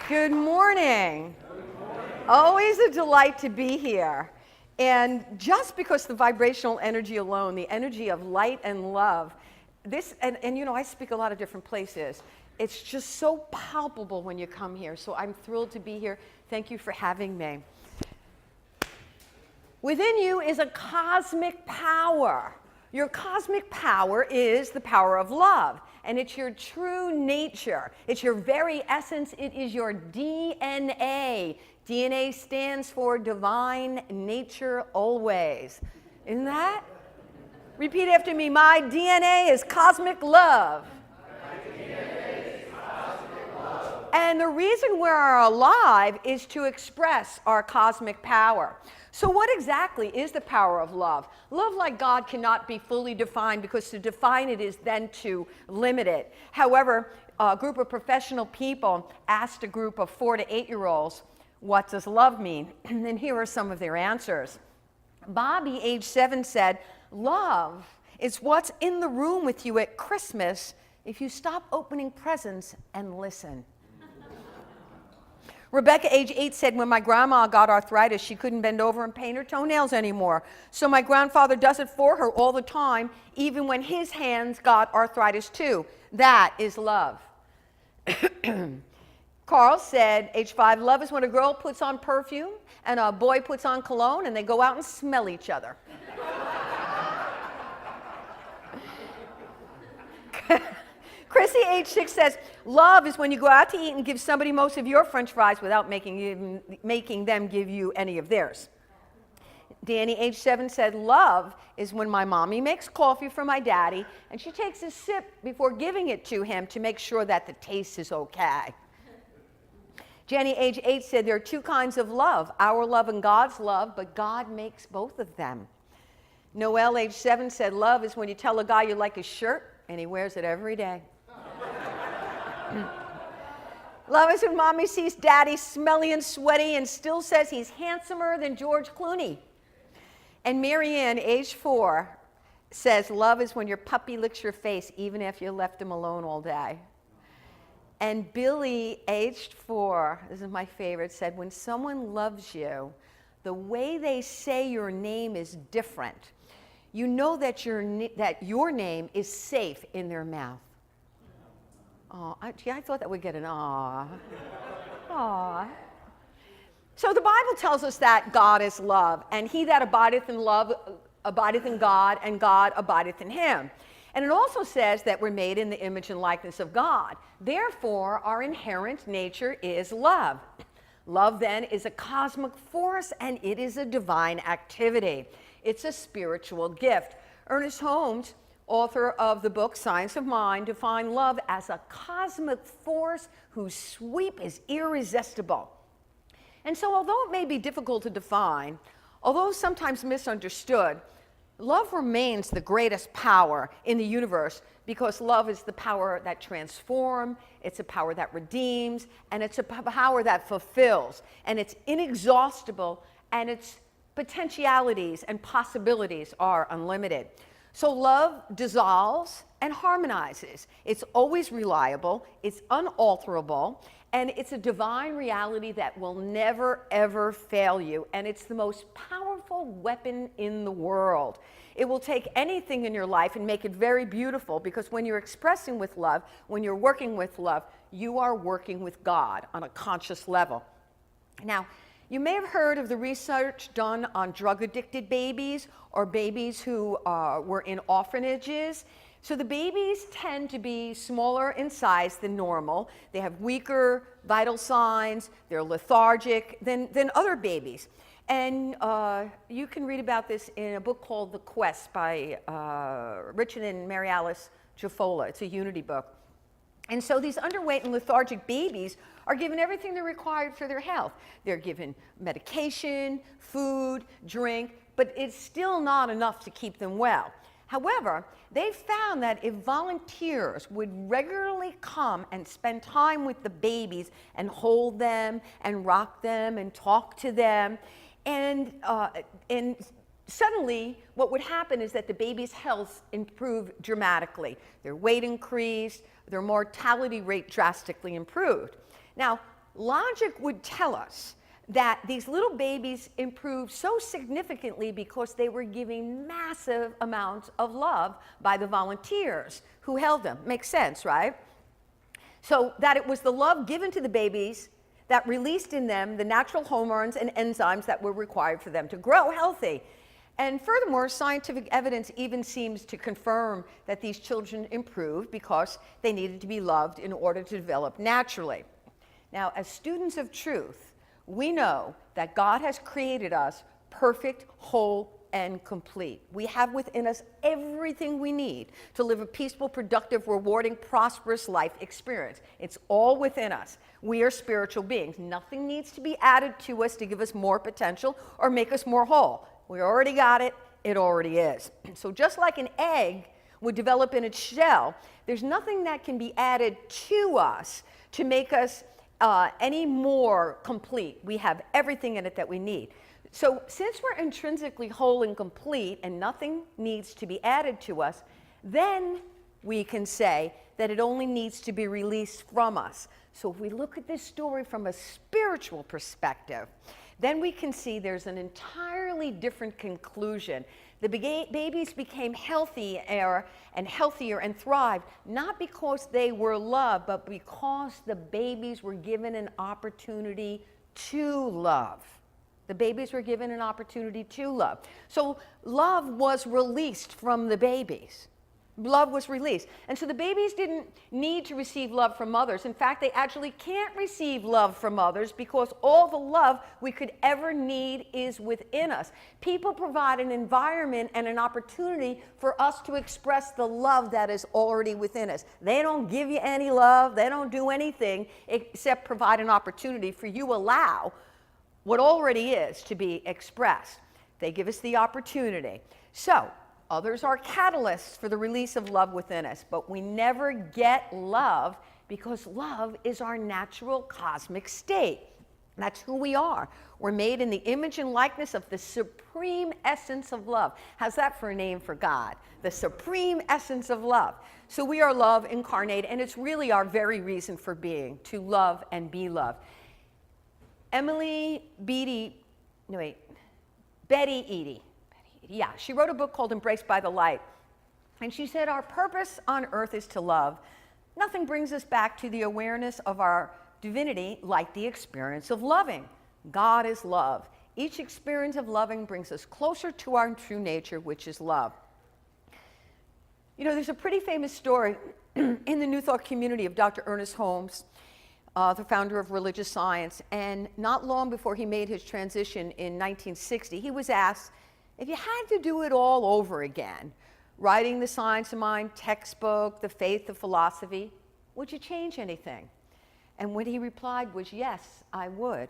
Good morning. Always a delight to be here. And just because the vibrational energy alone, the energy of light and love, and you know, I speak a lot of different places. It's just so palpable when you come here. So I'm thrilled to be here. Thank you for having me. Within you is a cosmic power. Your cosmic power is the power of love, and it's your true nature. It's your very essence. It is your DNA. DNA stands for divine nature always. Isn't that? Repeat after me. My DNA is cosmic love. And the reason we're alive is to express our cosmic power. So what exactly is the power of love? Love like God cannot be fully defined, because to define it is then to limit it. However, a group of professional people asked a group of 4 to 8-year-olds, what does love mean? And here are some of their answers. Bobby, age 7, said, love is what's in the room with you at Christmas if you stop opening presents and listen. Rebecca, age 8, said, when my grandma got arthritis, she couldn't bend over and paint her toenails anymore. So my grandfather does it for her all the time, even when his hands got arthritis too. That is love. Carl said, age 5, love is when a girl puts on perfume and a boy puts on cologne and they go out and smell each other. Chrissy, age 6, says, love is when you go out to eat and give somebody most of your French fries without making them give you any of theirs. Danny, age 7, said, love is when my mommy makes coffee for my daddy and she takes a sip before giving it to him to make sure that the taste is okay. Jenny, age 8, said, there are 2 kinds of love, our love and God's love, but God makes both of them. Noelle, age 7, said, love is when you tell a guy you like his shirt and he wears it every day. Love is when mommy sees daddy smelly and sweaty and still says he's handsomer than George Clooney. And Marianne, age 4, says love is when your puppy licks your face even after you left him alone all day. And Billy, aged 4, this is my favorite, said when someone loves you, the way they say your name is different. You know that your name is safe in their mouth. Oh, I thought that would get an aw. Aw. So the Bible tells us that God is love, and he that abideth in love abideth in God, and God abideth in him. And it also says that we're made in the image and likeness of God. Therefore, our inherent nature is love. Love, then, is a cosmic force, and it is a divine activity. It's a spiritual gift. Ernest Holmes, author of the book Science of Mind, defined love as a cosmic force whose sweep is irresistible. And so although it may be difficult to define, although sometimes misunderstood, love remains the greatest power in the universe, because love is the power that transforms, it's a power that redeems, and it's a power that fulfills. And it's inexhaustible, and its potentialities and possibilities are unlimited. So love dissolves and harmonizes. It's always reliable, it's unalterable, and it's a divine reality that will never, ever fail you. And it's the most powerful weapon in the world. It will take anything in your life and make it very beautiful, because when you're expressing with love, when you're working with love, you are working with God on a conscious level. Now, you may have heard of the research done on drug-addicted babies or babies who were in orphanages. So the babies tend to be smaller in size than normal. They have weaker vital signs. They're lethargic than other babies. And you can read about this in a book called The Quest by Richard and Mary Alice Jaffola. It's a Unity book. And so these underweight and lethargic babies are given everything they're required for their health. They're given medication, food, drink, but it's still not enough to keep them well. However, they found that if volunteers would regularly come and spend time with the babies and hold them and rock them and talk to them, and suddenly what would happen is that the baby's health improved dramatically. Their weight increased, their mortality rate drastically improved. Now, logic would tell us that these little babies improved so significantly because they were giving massive amounts of love by the volunteers who held them. Makes sense, right? So that it was the love given to the babies that released in them the natural hormones and enzymes that were required for them to grow healthy. And furthermore, scientific evidence even seems to confirm that these children improved because they needed to be loved in order to develop naturally. Now, as students of truth, we know that God has created us perfect, whole, and complete. We have within us everything we need to live a peaceful, productive, rewarding, prosperous life experience. It's all within us. We are spiritual beings. Nothing needs to be added to us to give us more potential or make us more whole. We already got it. It already is. So just like an egg would develop in its shell, there's nothing that can be added to us to make us any more complete. We have everything in it that we need. So since we're intrinsically whole and complete and nothing needs to be added to us, then we can say that it only needs to be released from us. So if we look at this story from a spiritual perspective, then we can see there's an entirely different conclusion. The babies became healthier and thrived, not because they were loved, but because the babies were given an opportunity to love. The babies were given an opportunity to love. So love was released from the babies. Love was released. And so the babies didn't need to receive love from others. In fact, they actually can't receive love from others because all the love we could ever need is within us. People provide an environment and an opportunity for us to express the love that is already within us. They don't give you any love. They don't do anything except provide an opportunity for you to allow what already is to be expressed. They give us the opportunity. So, others are catalysts for the release of love within us, but we never get love because love is our natural cosmic state. That's who we are. We're made in the image and likeness of the supreme essence of love. How's that for a name for God? The supreme essence of love. So we are love incarnate, and it's really our very reason for being, to love and be loved. Betty Eady, she wrote a book called Embraced by the Light. And she said, our purpose on earth is to love. Nothing brings us back to the awareness of our divinity like the experience of loving. God is love. Each experience of loving brings us closer to our true nature, which is love. You know, there's a pretty famous story in the New Thought community of Dr. Ernest Holmes, the founder of religious science. And not long before he made his transition in 1960, he was asked, if you had to do it all over again, writing the Science of Mind textbook, the faith, the philosophy, would you change anything? And what he replied was, yes, I would.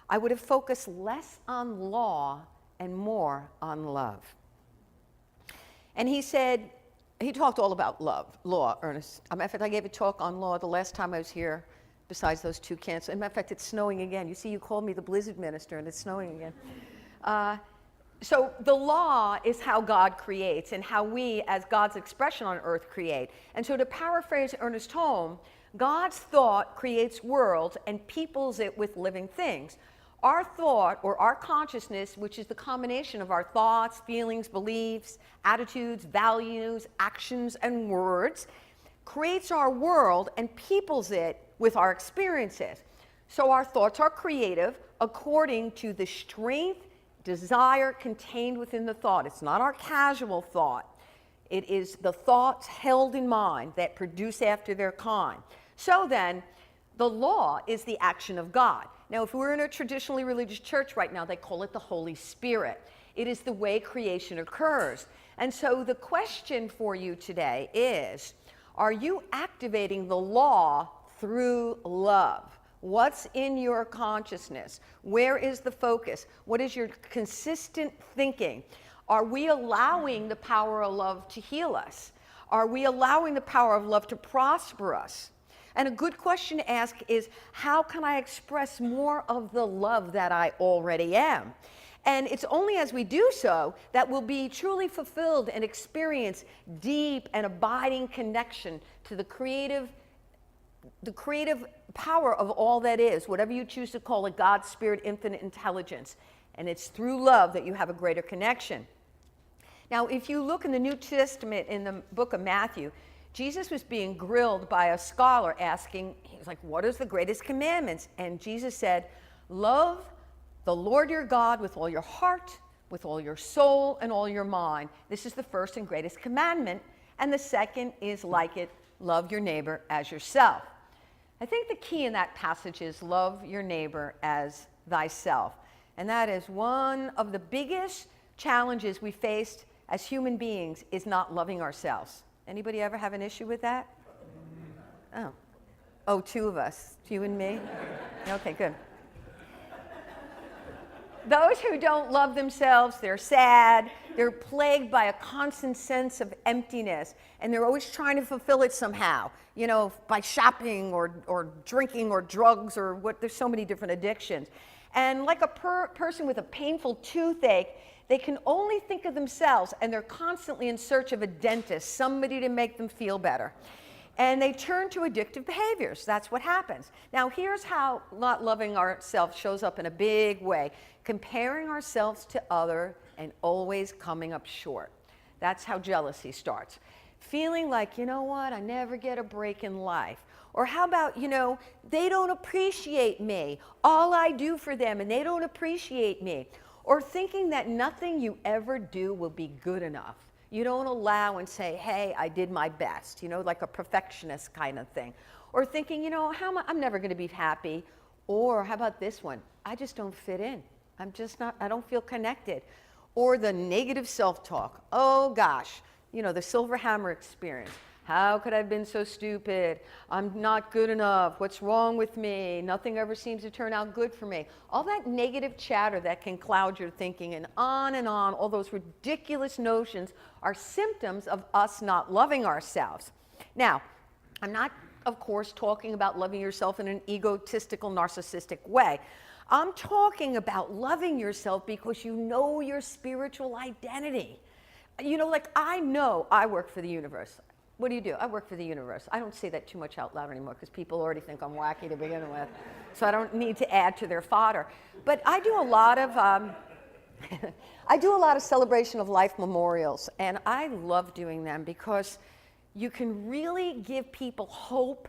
I would have focused less on law and more on love. And he said, he talked all about law, Ernest. In fact, I gave a talk on law the last time I was here, besides those two cancers. In fact, it's snowing again. You see, you called me the blizzard minister, and it's snowing again. So the law is how God creates and how we, as God's expression on earth, create. And so to paraphrase Ernest Holmes, God's thought creates worlds and peoples it with living things. Our thought, or our consciousness, which is the combination of our thoughts, feelings, beliefs, attitudes, values, actions, and words, creates our world and peoples it with our experiences. So our thoughts are creative according to the strength, desire contained within the thought. It's not our casual thought. It is the thoughts held in mind that produce after their kind. So then, the law is the action of God. Now, if we're in a traditionally religious church right now, they call it the Holy Spirit. It is the way creation occurs. And so the question for you today is, are you activating the law through love? What's in your consciousness? Where is the focus? What is your consistent thinking? Are we allowing the power of love to heal us? Are we allowing the power of love to prosper us? And a good question to ask is, how can I express more of the love that I already am? And it's only as we do so that we'll be truly fulfilled and experience deep and abiding connection to the creative the creative power of all that is, whatever you choose to call it, God, Spirit, infinite intelligence. And it's through love that you have a greater connection. Now, if you look in the New Testament in the book of Matthew, Jesus was being grilled by a scholar asking, he was like, what is the greatest commandments? And Jesus said, love the Lord your God with all your heart, with all your soul, and all your mind. This is the first and greatest commandment. And the second is like it, love your neighbor as yourself. I think the key in that passage is love your neighbor as thyself. And that is one of the biggest challenges we faced as human beings, is not loving ourselves. Anybody ever have an issue with that? Oh, two of us, you and me? Okay, good. Those who don't love themselves, they're sad, they're plagued by a constant sense of emptiness, and they're always trying to fulfill it somehow, you know, by shopping or drinking or drugs or what, there's so many different addictions. And like a person with a painful toothache, they can only think of themselves, and they're constantly in search of a dentist, somebody to make them feel better. And they turn to addictive behaviors. That's what happens. Now, here's how not loving ourselves shows up in a big way. Comparing ourselves to others and always coming up short. That's how jealousy starts. Feeling like, you know what, I never get a break in life. Or how about, you know, they don't appreciate me. All I do for them and they don't appreciate me. Or thinking that nothing you ever do will be good enough. You don't allow and say, hey, I did my best, you know, like a perfectionist kind of thing. Or thinking, you know, I'm never going to be happy. Or how about this one? I just don't fit in. I don't feel connected. Or the negative self-talk. Oh gosh, you know, the silver hammer experience. How could I have been so stupid? I'm not good enough. What's wrong with me? Nothing ever seems to turn out good for me. All that negative chatter that can cloud your thinking, and on, all those ridiculous notions are symptoms of us not loving ourselves. Now, I'm not, of course, talking about loving yourself in an egotistical, narcissistic way. I'm talking about loving yourself because you know your spiritual identity. You know, like I know I work for the universe. What do? I work for the universe. I don't say that too much out loud anymore because people already think I'm wacky to begin with. So I don't need to add to their fodder. But I do a lot of celebration of life memorials, and I love doing them because you can really give people hope,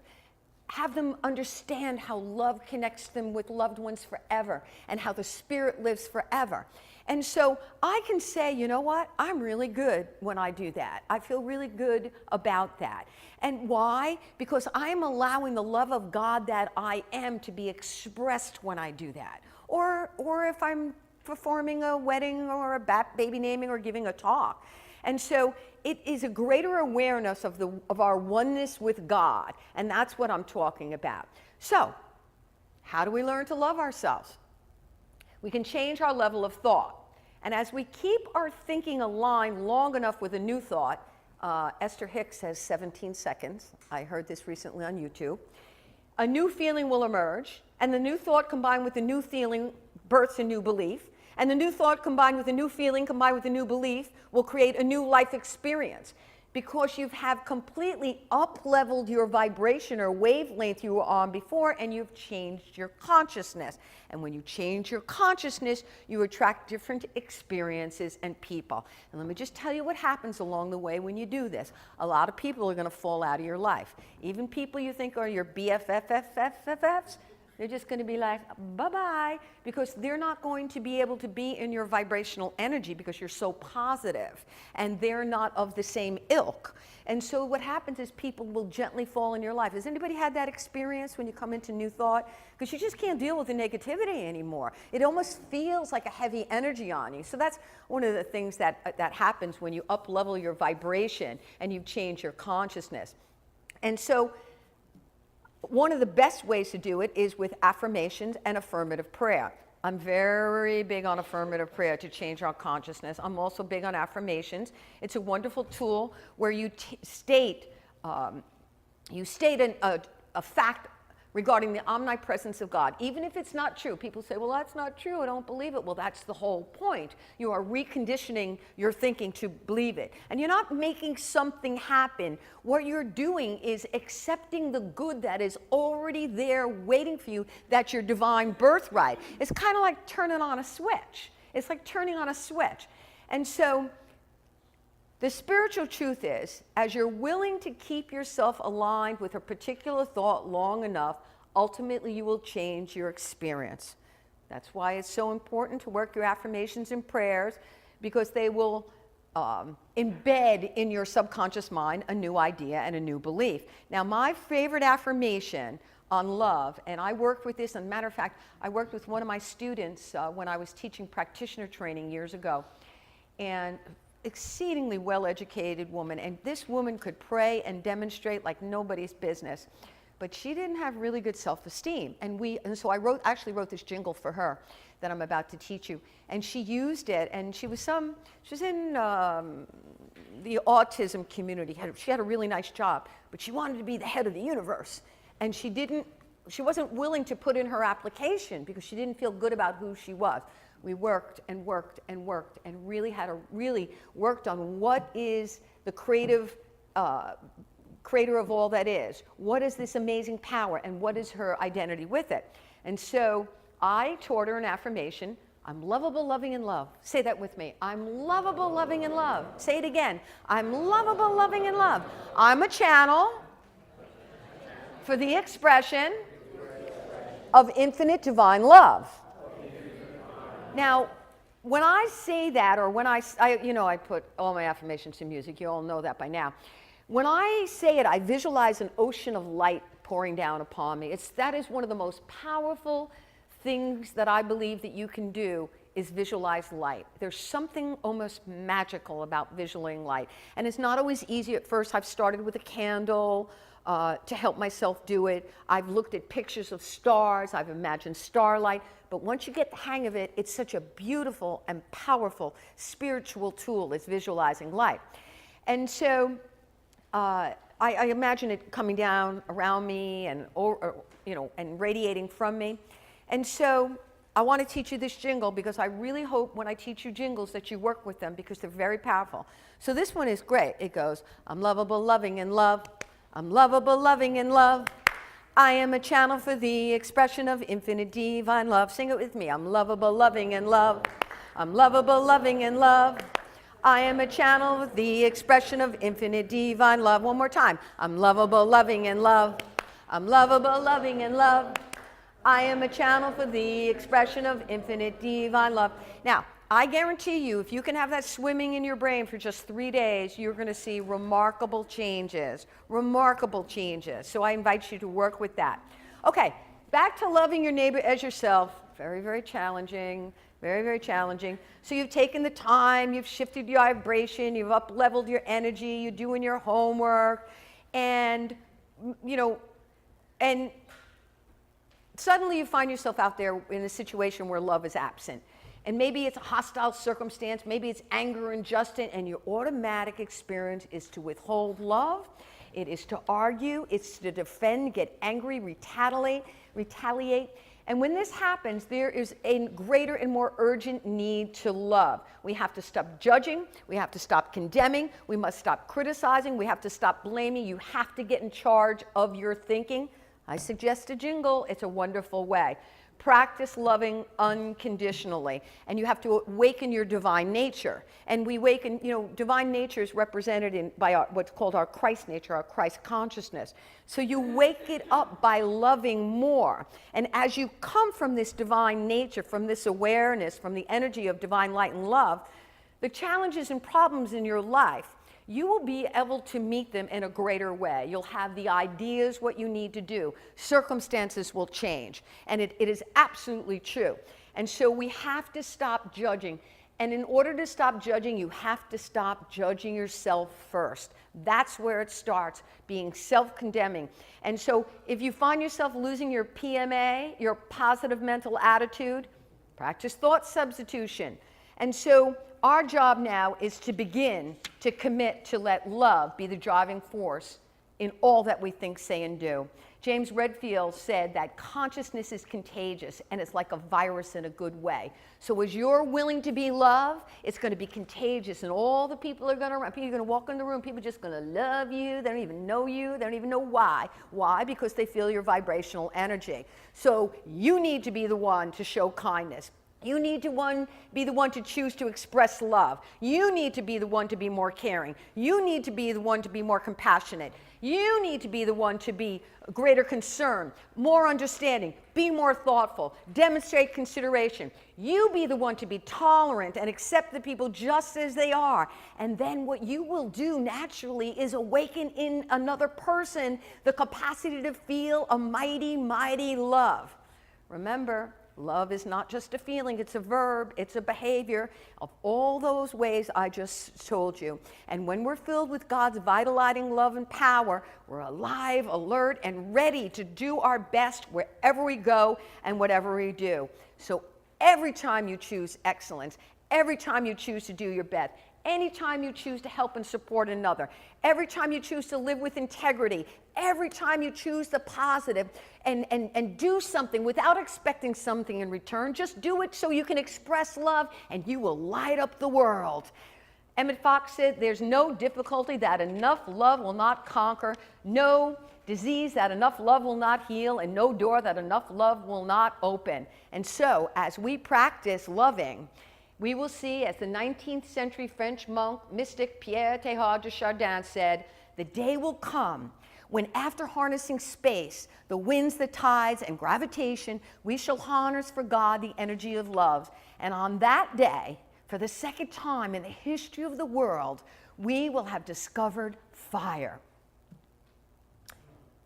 have them understand how love connects them with loved ones forever and how the spirit lives forever. And so I can say, you know what, I'm really good when I do that. I feel really good about that. And why? Because I'm allowing the love of God that I am to be expressed when I do that. Or if I'm performing a wedding or a baby naming or giving a talk. And so it is a greater awareness of our oneness with God. And that's what I'm talking about. So how do we learn to love ourselves? We can change our level of thought. And as we keep our thinking aligned long enough with a new thought, Esther Hicks says 17 seconds. I heard this recently on YouTube. A new feeling will emerge, and the new thought combined with the new feeling births a new belief. And the new thought combined with a new feeling combined with a new belief will create a new life experience. Because you have completely up-leveled your vibration or wavelength you were on before, and you've changed your consciousness. And when you change your consciousness, you attract different experiences and people. And let me just tell you what happens along the way when you do this. A lot of people are going to fall out of your life. Even people you think are your BFFs, they're just going to be like, bye-bye, because they're not going to be able to be in your vibrational energy because you're so positive, and they're not of the same ilk. And so what happens is people will gently fall in your life. Has anybody had that experience when you come into new thought? Because you just can't deal with the negativity anymore. It almost feels like a heavy energy on you. So that's one of the things that happens when you up-level your vibration and you change your consciousness. And so one of the best ways to do it is with affirmations and affirmative prayer. I'm very big on affirmative prayer to change our consciousness. I'm also big on affirmations. It's a wonderful tool where you state a fact regarding the omnipresence of God. Even if it's not true, people say, well, that's not true, I don't believe it. Well, that's the whole point. You are reconditioning your thinking to believe it. And you're not making something happen. What you're doing is accepting the good that is already there waiting for you, that's your divine birthright. It's kind of like turning on a switch. It's like turning on a switch. And so the spiritual truth is, as you're willing to keep yourself aligned with a particular thought long enough, ultimately you will change your experience. That's why it's so important to work your affirmations and prayers, because they will embed in your subconscious mind a new idea and a new belief. Now, my favorite affirmation on love, and I worked with this, and as a matter of fact, I worked with one of my students when I was teaching practitioner training years ago, and exceedingly well-educated woman, and this woman could pray and demonstrate like nobody's business, but she didn't have really good self-esteem, and so I actually wrote this jingle for her that I'm about to teach you, and she used it, and she was in the autism community. She had a really nice job, but she wanted to be the head of the universe, and she wasn't willing to put in her application because she didn't feel good about who she was. We worked and worked and worked and really worked on what is the creator of all that is. What is this amazing power, and what is her identity with it? And so I taught her an affirmation. I'm lovable, loving, and love. Say that with me. I'm lovable, loving, and love. Say it again. I'm lovable, loving, and love. I'm a channel for the expression of infinite divine love. Now, when I say that, or when I put all my affirmations to music, you all know that by now. When I say it, I visualize an ocean of light pouring down upon me. That is one of the most powerful things that I believe that you can do, is visualize light. There's something almost magical about visualizing light. And it's not always easy at first. I've started with a candle to help myself do it. I've looked at pictures of stars. I've imagined starlight. But once you get the hang of it, it's such a beautiful and powerful spiritual tool as visualizing light. And so I imagine it coming down around me and radiating from me. And so I want to teach you this jingle, because I really hope when I teach you jingles that you work with them, because they're very powerful. So this one is great. It goes, I'm lovable, loving, and love. I'm lovable, loving, and love. I am a channel for the expression of infinite divine love. Sing it with me. I'm lovable, loving, and love. I'm lovable, loving, and love. I am a channel with the expression of infinite divine love. One more time. I'm lovable, loving, and love. I'm lovable, loving, and love. I am a channel for the expression of infinite divine love. Now, I guarantee you, if you can have that swimming in your brain for just 3 days, you're going to see remarkable changes. Remarkable changes. So I invite you to work with that. Okay, back to loving your neighbor as yourself. Very, very challenging. Very, very challenging. So you've taken the time, you've shifted your vibration, you've up-leveled your energy, you're doing your homework, and suddenly you find yourself out there in a situation where love is absent. And maybe it's a hostile circumstance, maybe it's anger and injustice, and your automatic experience is to withhold love, it is to argue, it's to defend, get angry, retaliate. And when this happens, there is a greater and more urgent need to love. We have to stop judging, we have to stop condemning, we must stop criticizing, we have to stop blaming. You have to get in charge of your thinking. I suggest a jingle. It's a wonderful way. Practice loving unconditionally, and you have to awaken your divine nature. And we awaken, divine nature is represented by what's called our Christ nature, our Christ consciousness. So you wake it up by loving more. And as you come from this divine nature, from this awareness, from the energy of divine light and love, the challenges and problems in your life, you will be able to meet them in a greater way. You'll have the ideas, what you need to do. Circumstances will change. And it is absolutely true. And so we have to stop judging. And in order to stop judging, you have to stop judging yourself first. That's where it starts, being self-condemning. And so if you find yourself losing your PMA, your positive mental attitude, practice thought substitution. And so our job now is to begin to commit to let love be the driving force in all that we think, say, and do. James Redfield said that consciousness is contagious, and it's like a virus in a good way. So as you're willing to be love, it's going to be contagious, and all the people are going to, you're going to walk in the room, people are just going to love you. They don't even know you. They don't even know why. Why? Because they feel your vibrational energy. So you need to be the one to show kindness. You need to be the one to choose to express love. You need to be the one to be more caring. You need to be the one to be more compassionate. You need to be the one to be greater concern, more understanding, be more thoughtful, demonstrate consideration. You be the one to be tolerant and accept the people just as they are. And then what you will do naturally is awaken in another person the capacity to feel a mighty, mighty love. Remember, love is not just a feeling, it's a verb, it's a behavior of all those ways I just told you. And when we're filled with God's vitalizing love and power, we're alive, alert, and ready to do our best wherever we go and whatever we do. So every time you choose excellence, every time you choose to do your best, anytime you choose to help and support another, every time you choose to live with integrity, every time you choose the positive and do something without expecting something in return, just do it so you can express love and you will light up the world. Emmett Fox said, there's no difficulty that enough love will not conquer, no disease that enough love will not heal, and no door that enough love will not open. And so, as we practice loving, we will see, as the 19th century French monk, mystic Pierre Teilhard de Chardin said, the day will come when after harnessing space, the winds, the tides, and gravitation, we shall harness for God the energy of love. And on that day, for the second time in the history of the world, we will have discovered fire.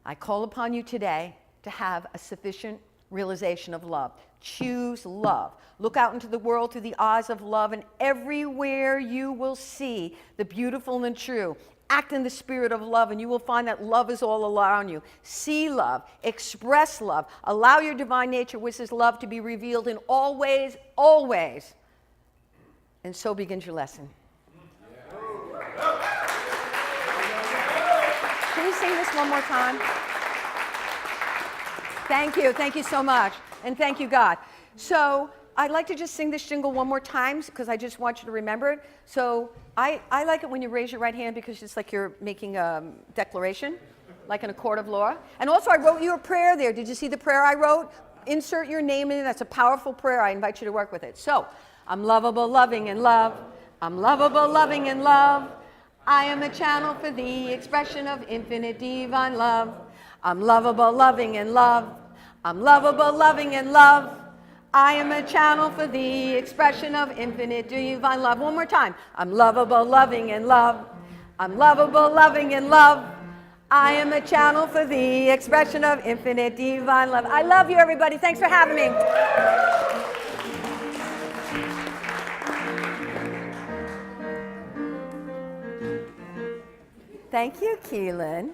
I call upon you today to have a sufficient realization of love. Choose love. Look out into the world through the eyes of love, and everywhere you will see the beautiful and true. Act in the spirit of love, and you will find that love is all around you. See love, express love, allow your divine nature, which is love, to be revealed in all ways, always. And so begins your lesson. Can you sing this one more time? Thank you so much, and thank you, God. So I'd like to just sing this jingle one more time because I just want you to remember it. So I like it when you raise your right hand because it's like you're making a declaration, like in a court of law. And also I wrote you a prayer there. Did you see the prayer I wrote? Insert your name in it. That's a powerful prayer. I invite you to work with it. So, I'm lovable, loving, and love. I'm lovable, loving, and love. I am a channel for the expression of infinite divine love. I'm lovable, loving, and love. I'm lovable, loving, and love. I am a channel for the expression of infinite divine love. One more time. I'm lovable, loving, and love. I'm lovable, loving, and love. I am a channel for the expression of infinite divine love. I love you, everybody. Thanks for having me. Thank you, Keelan.